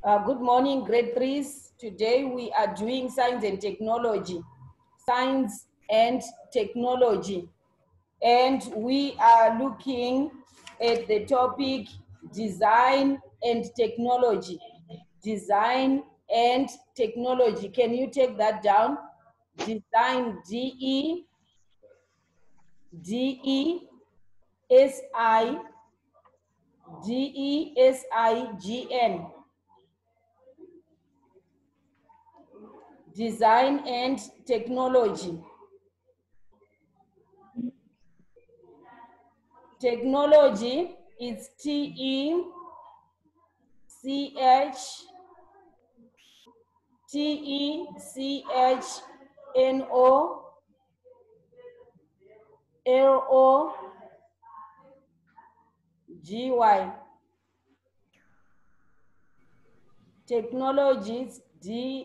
Good morning, grade threes. Today we are doing science and technology. Science and technology. And we are looking at the topic design and technology. Design and technology. Can you take that down? Design, D-E-S-I, D-E-S-I-G-N. Design and technology. Technology is Technology. Technologies, Technology.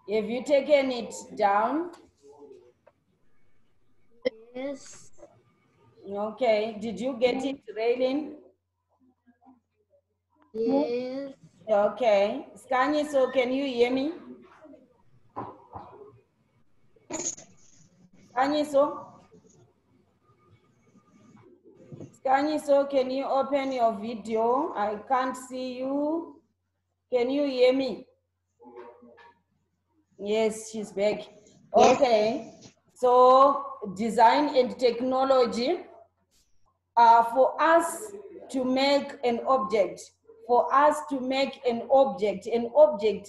Have you taken it down? Yes. Okay. Did you get it, Raylin? Yes. Okay. Skani, so can you hear me? Skani, so can you open your video? I can't see you. Can you hear me? Yes, she's back. Okay. So design and technology are for us to make an object. For us to make an object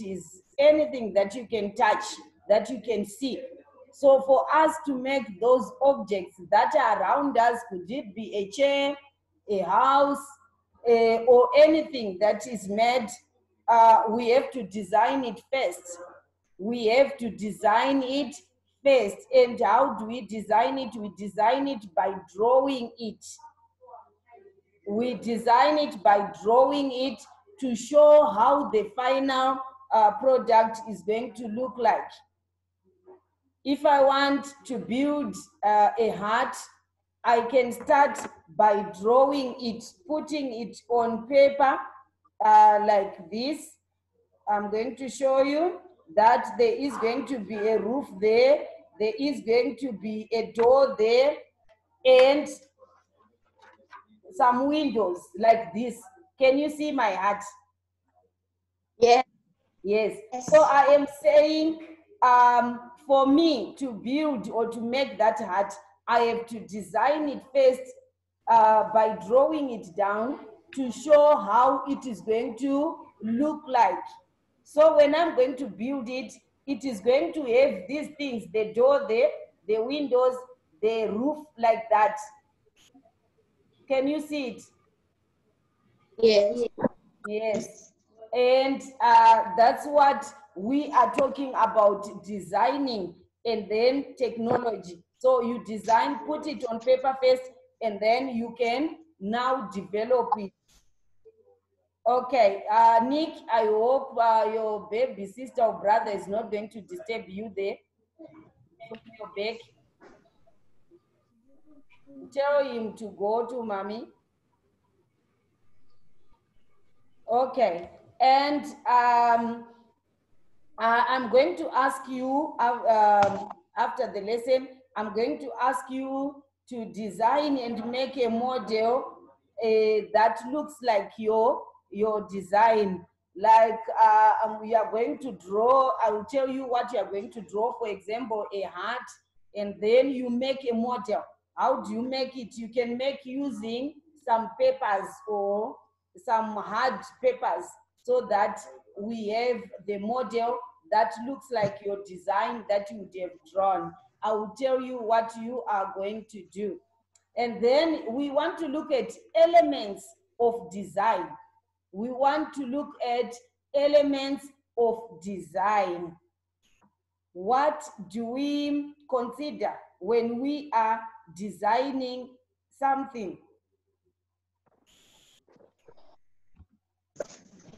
is anything that you can touch, that you can see. So for us to make those objects that are around us, could it be a chair, a house, or anything that is made, we have to design it first. We have to design it first. And how do we design it? We design it by drawing it. We design it by drawing it to show how the final product is going to look like. If I want to build a hut, I can start by drawing it, putting it on paper like this. I'm going to show you that there is going to be a roof there, there is going to be a door there, and some windows like this. Can you see my hut? Yes. Yes. So I am saying for me to build or to make that hut, I have to design it first by drawing it down to show how it is going to look like. So when I'm going to build it, it is going to have these things, the door there, the windows, the roof like that. Can you see it? Yes. Yes. And that's what we are talking about, designing and then technology. So you design, put it on paper first, and then you can now develop it. Okay, Nick, I hope your baby sister or brother is not going to disturb you there from your back. Tell him to go to mommy. Okay, and I'm going to ask you after the lesson, I'm going to ask you to design and make a model that looks like your design. Like we are going to draw, I will tell you what you are going to draw, for example, a heart, and then you make a model. How do you make it? You can make using some papers or some hard papers so that we have the model that looks like your design that you would have drawn. I will tell you what you are going to do. And then we want to look at elements of design. We want to look at elements of design. What do we consider when we are designing something?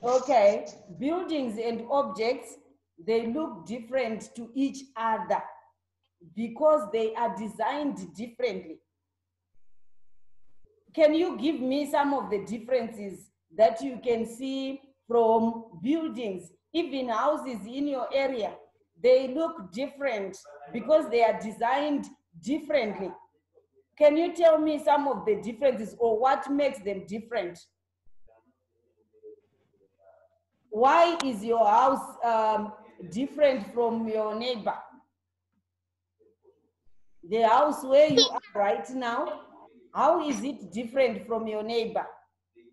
Okay, buildings and objects They look different to each other because they are designed differently. Can you give me some of the differences that you can see from buildings, even houses in your area? They look different because they are designed differently. Can you tell me some of the differences or what makes them different? Why is your house different from your neighbor? The house where you are right now, how is it different from your neighbor?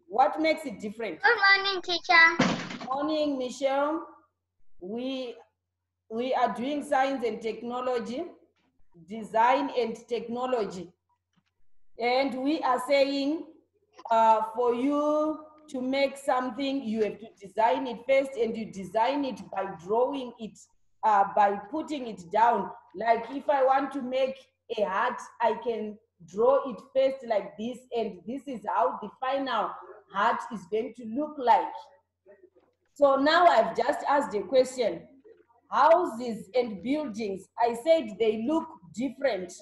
What makes it different? Good morning, teacher. Morning, Michelle. We are doing science and technology, design and technology. And we are saying for you to make something, you have to design it first, and you design it by drawing it, by putting it down. Like if I want to make a heart, I can draw it first like this, and this is how the final heart is going to look like. So now I've just asked a question. Houses and buildings, I said they look different.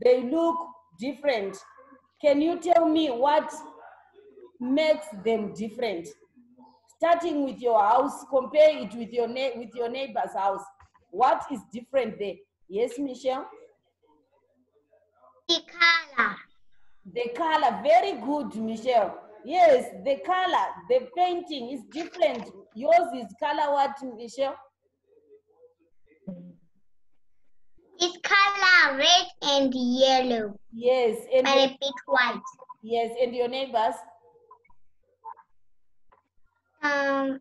They look different. Can you tell me what makes them different? Starting with your house, compare it with your neighbor's house. What is different there? Yes, Michelle? The color. The color, very good, Michelle. Yes, the color, the painting is different. Yours is color what, Michelle? It's color red and yellow. Yes, and a bit white. Yes, and your neighbors? A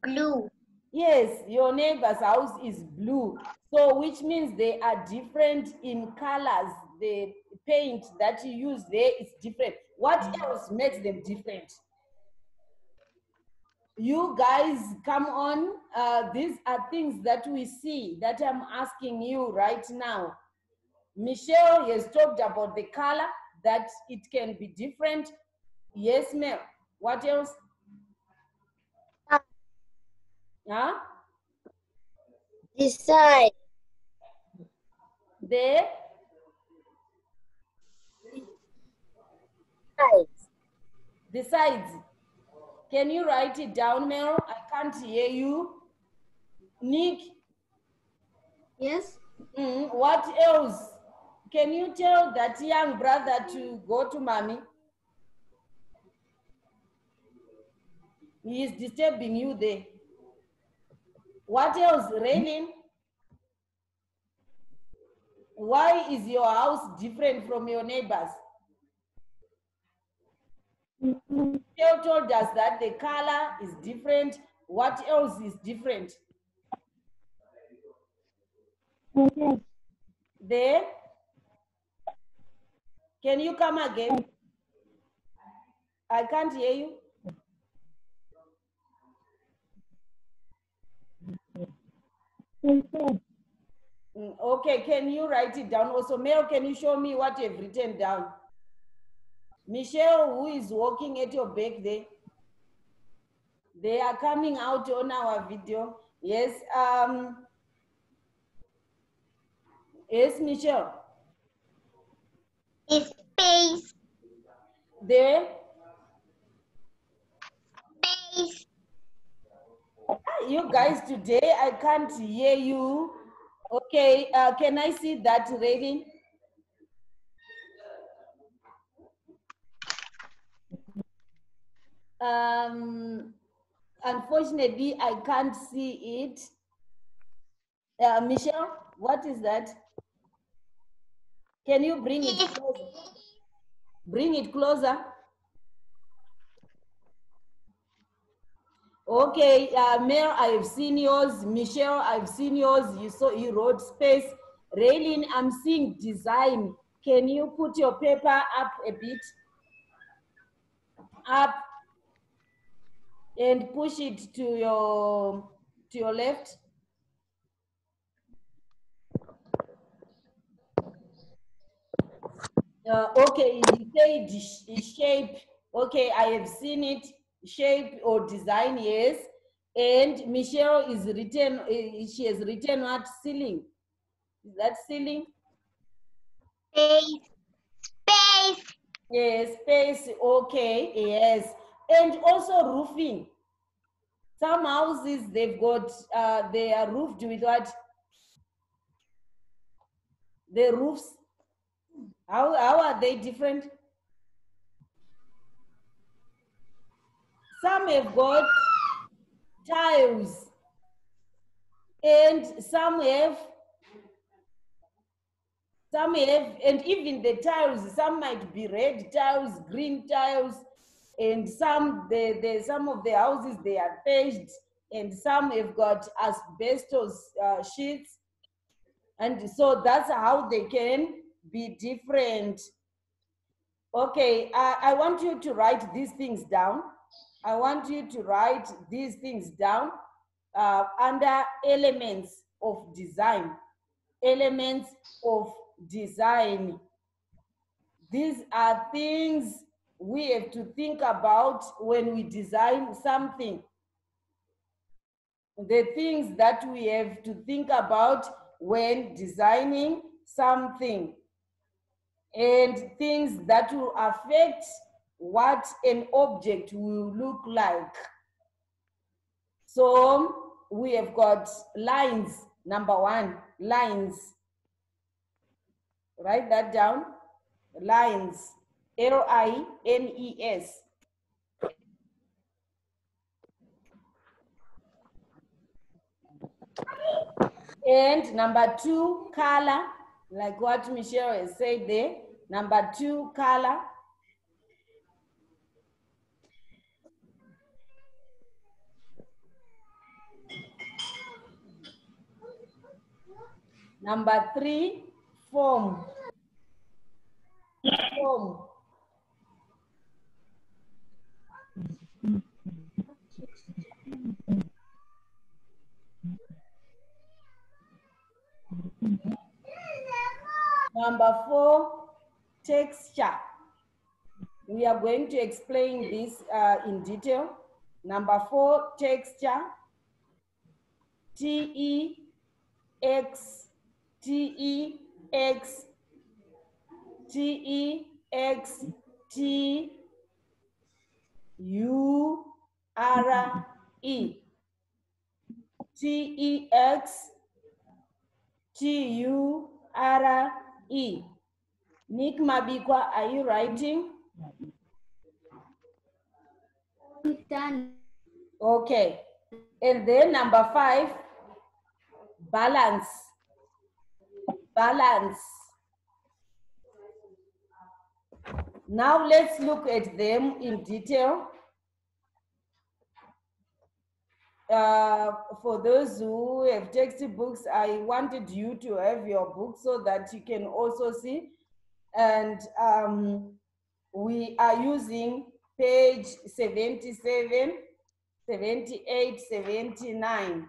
blue. Yes, your neighbor's house is blue. So which means they are different in colors. The paint that you use there is different. What else makes them different? You guys, come on. These are things that we see that I'm asking you right now. Michelle has talked about the color, that it can be different. Yes, ma'am. What else? Huh? The side. The Sides. the sides. Can you write it down, Mel? I can't hear you. Nick? Yes. What else? Can you tell that young brother to go to mommy? He is disturbing you there. What else, Raining? Why is your house different from your neighbors? Michelle told us that the color is different. What else is different? There? Can you come again? I can't hear you. Okay, can you write it down also? Mel, can you show me what you've written down? Michelle, who is walking at your back there? They are coming out on our video. Yes, yes, Michelle. It's space. There? Space. You guys, today I can't hear you. Okay, can I see that rating? Unfortunately, I can't see it. Michelle, what is that? Can you bring it closer? Bring it closer. Okay, Mel, I've seen yours. Michelle, I've seen yours. You wrote space. Raylene, I'm seeing design. Can you put your paper up a bit? Up and push it to your left. Okay, you said shape. Okay, I have seen it. Shape or design, yes. And Michelle is written, she has written what? Ceiling. Is that ceiling? Space. Space. Yes, space, okay, yes. And also roofing. Some houses, they've got, they are roofed with what? The roofs, how are they different? Some have got tiles, and some have, and even the tiles, some might be red tiles, green tiles, and some of the houses, they are paged, and some have got asbestos sheets, and so that's how they can be different. Okay, I want you to write these things down. I want you to write these things down under elements of design. Elements of design. These are things we have to think about when we design something. The things that we have to think about when designing something, and things that will affect what an object will look like. So we have got lines. Number one, lines. Write that down. Lines. Lines. And number two, color. Like what Michelle has said there. Number two, color. Number three, form. Form. Number four, texture. We are going to explain this in detail. Number four, texture. T-E-X, T-E-X, T-E-X-T-U-R-E. T-E-X-T-U-R-E. Nick Mabikwa, are you writing? Done. Okay. And then number five, balance. Balance. Now let's look at them in detail. For those who have textbooks, I wanted you to have your book so that you can also see. And we are using page 77, 78, 79,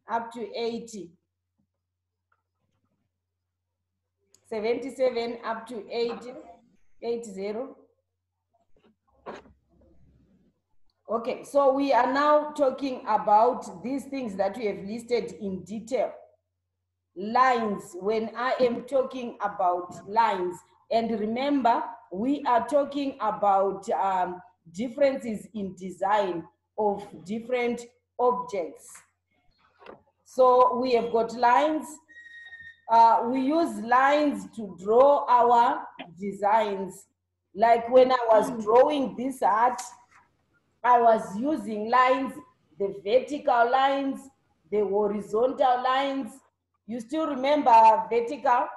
up to 80. 77 up to 80, 80. Okay, so we are now talking about these things that we have listed in detail. Lines, when I am talking about lines, and remember, we are talking about differences in design of different objects. So we have got lines. We use lines to draw our designs. Like when I was drawing this art, I was using lines, the vertical lines, the horizontal lines. You still remember vertical?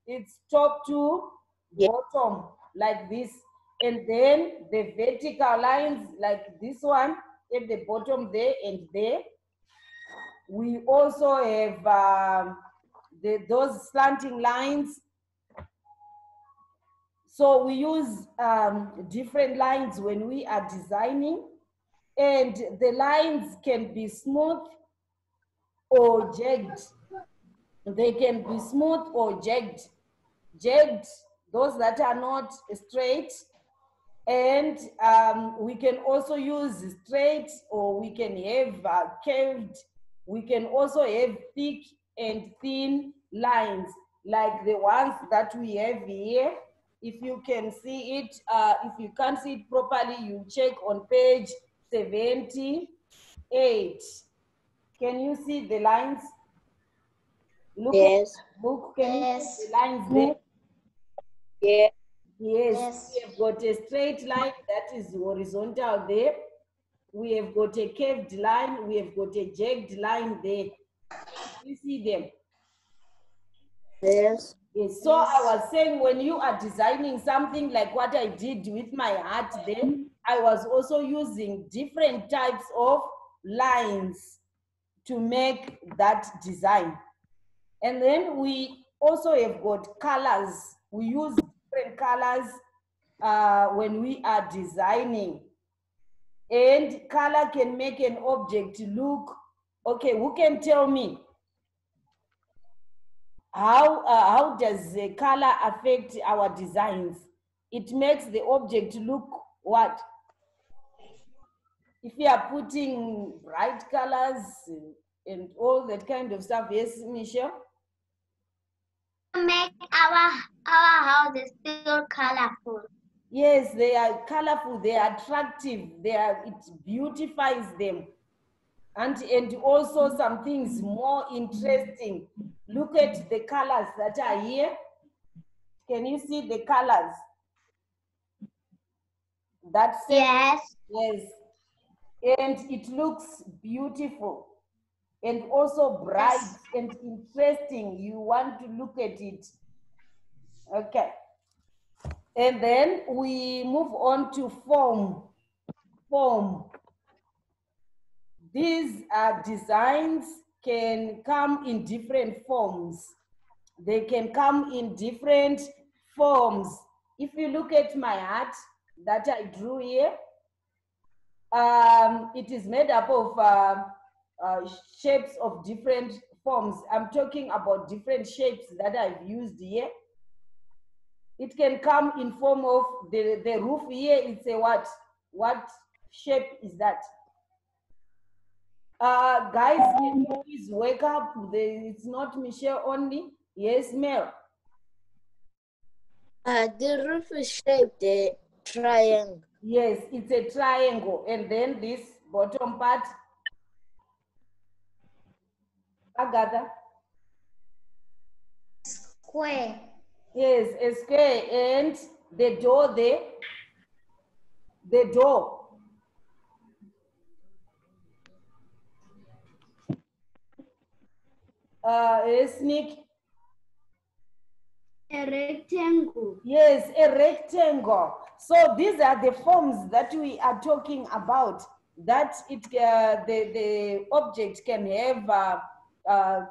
It's top to bottom, like this. And then the vertical lines, like this one, at the bottom there and there. We also have those slanting lines. So we use different lines when we are designing, and the lines can be smooth or jagged. They can be smooth or jagged. Jagged, those that are not straight, And we can also use straight, or we can have curved. We can also have thick and thin lines, like the ones that we have here. If you can see it, if you can't see it properly, you check on page 78. Can you see the lines? Look at Yes. the book. Can you see Yes. the lines there? Yes. Yes, Yes. we have got a straight line that is horizontal there. We have got a curved line. We have got a jagged line there. You see them? Yes. Yes. So I was saying, when you are designing something like what I did with my heart there, I was also using different types of lines to make that design. And then we also have got colors. We use different colors when we are designing. And color can make an object look, okay, who can tell me how does the color affect our designs? It makes the object look what? If you are putting bright colors and all that kind of stuff. Yes, Michelle? Make our houses feel colorful. Yes, they are colorful, they are attractive, it beautifies them. And also some things more interesting. Look at the colors that are here. Can you see the colors? That's it. Yes. Yes. And it looks beautiful and also bright and interesting. You want to look at it. Okay. And then we move on to form. Form. These designs can come in different forms. They can come in different forms. If you look at my art that I drew here, it is made up of shapes of different forms. I'm talking about different shapes that I've used here. It can come in form of the roof here. It's a what? What shape is that? Guys, can you please wake up? It's not Michelle only. Yes, Mel. The roof is shaped a triangle. Yes, it's a triangle. And then this bottom part, Agatha. Square. Yes, a square. And the door there, the door. A sneak. A rectangle. Yes, a rectangle. So these are the forms that we are talking about, that the object can have a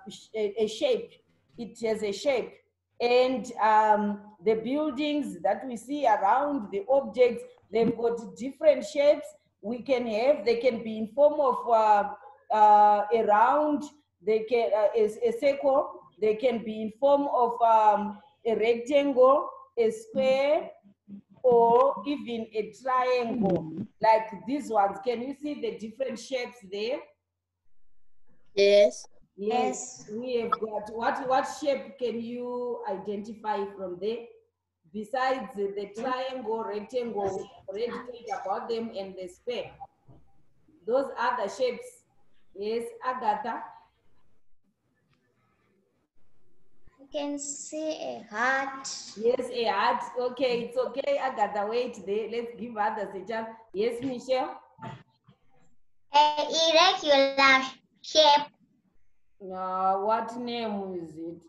shape. It has a shape. And the buildings that we see around the objects, they've got different shapes. They can be in form of a round, they can a circle, they can be in form of a rectangle, a square, or even a triangle, like these ones. Can you see the different shapes there? Yes. Yes, we have got, what shape can you identify from there? Besides the triangle, rectangle, we already talked about them, and the square. Those are the shapes. Yes, Agatha. You can see a heart. Yes, a heart. Okay, it's okay, Agatha. Wait there. Let's give others a chance. Yes, Michelle. A irregular shape. What name is it?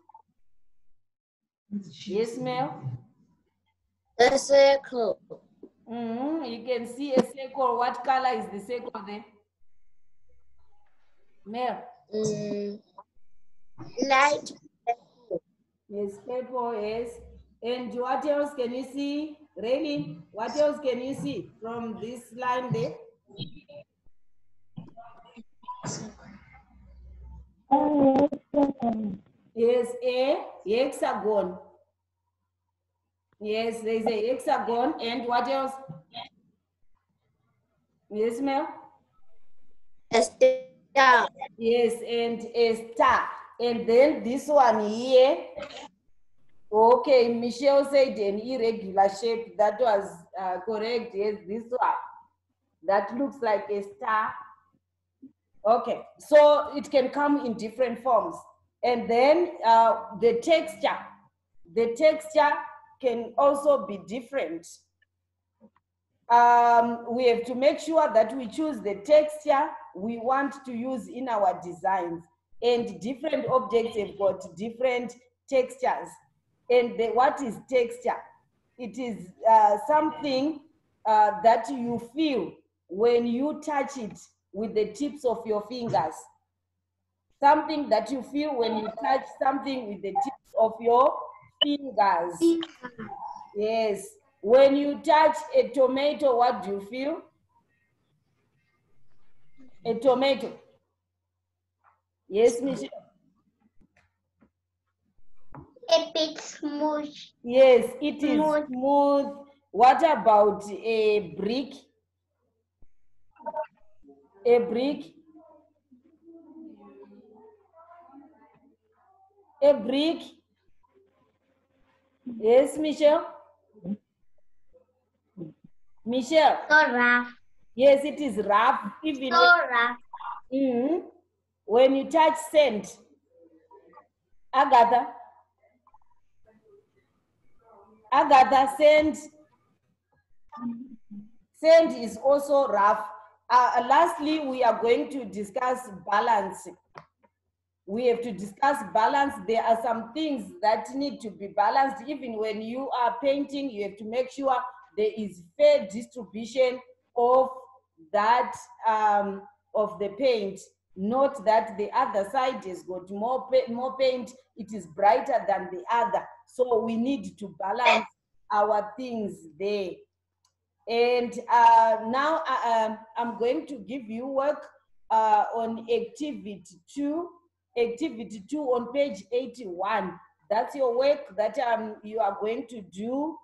Yes, Mel. A circle. You can see a circle. What color is the circle there? Mel. Light purple. Yes, purple, yes. And what else can you see? Rainy, what else can you see from this line there? Yes, a hexagon. Yes, there's a hexagon. And what else? Yes, ma'am? A star. Yes, and a star. And then this one here. Okay, Michelle said an irregular shape. That was correct. Yes, this one. That looks like a star. Okay, so it can come in different forms. And then the texture can also be different. We have to make sure that we choose the texture we want to use in our designs. And different objects have got different textures. And what is texture? It is something that you feel when you touch it with the tips of your fingers. Something that you feel when you touch something with the tips of your fingers. Yes. When you touch a tomato, what do you feel? A tomato. Yes, Michelle. A bit smooth. Yes, it is smooth. What about a brick? A brick? A brick? Yes, Michelle? Michelle? So rough. Yes, it is rough. Even So rough. when you touch sand. Agatha? Agatha, sand is also rough. Lastly, we are going to discuss balance. We have to discuss balance. There are some things that need to be balanced. Even when you are painting, you have to make sure there is fair distribution of that of the paint. Not that the other side has got more paint, it is brighter than the other. So we need to balance our things there. And now I'm going to give you work on activity 2. Activity 2 on page 81. That's your work that you are going to do.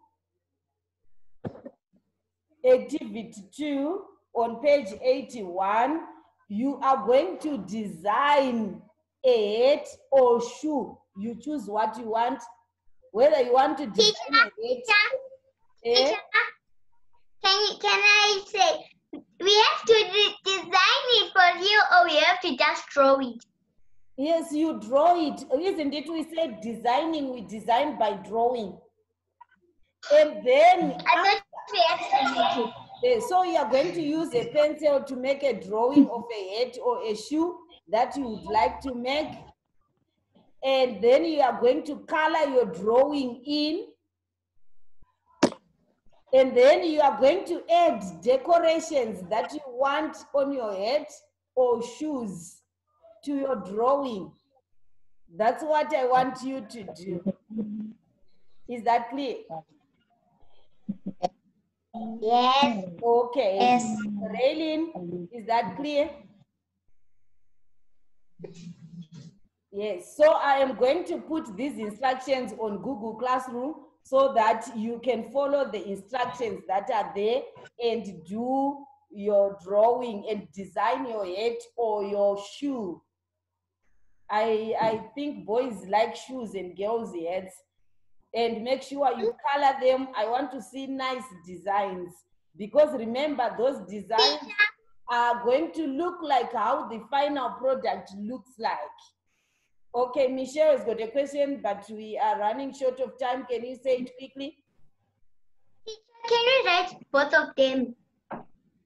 Activity 2 on page 81. You are going to design a hat or shoe. You choose what you want. Whether you want to design a hat. Teacher, can I say, we have to design it for you, or we have to just draw it? Yes, you draw it. Isn't it? We said designing, we design by drawing. And then I thought we have to make it. So you are going to use a pencil to make a drawing of a hat or a shoe that you would like to make. And then you are going to color your drawing in. And then you are going to add decorations that you want on your hat or shoes to your drawing. That's what I want you to do. Is that clear? Yes. Okay. Yes. Raylene, is that clear? Yes. So I am going to put these instructions on Google Classroom so that you can follow the instructions that are there and do your drawing and design your hat or your shoe. I think boys like shoes and girls hats. And make sure you color them. I want to see nice designs, because remember, those designs are going to look like how the final product looks like. Okay, Michelle has got a question, but we are running short of time. Can you say it quickly? Can we write both of them?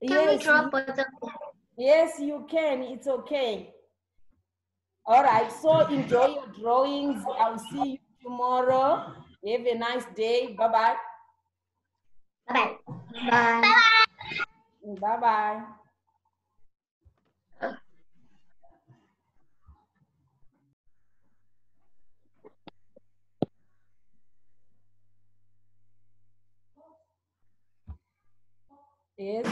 Can we draw both of them? Yes, you can. It's okay. All right, so enjoy your drawings. I'll see you tomorrow. Have a nice day. Bye-bye. Bye. Bye. Bye-bye. Yes.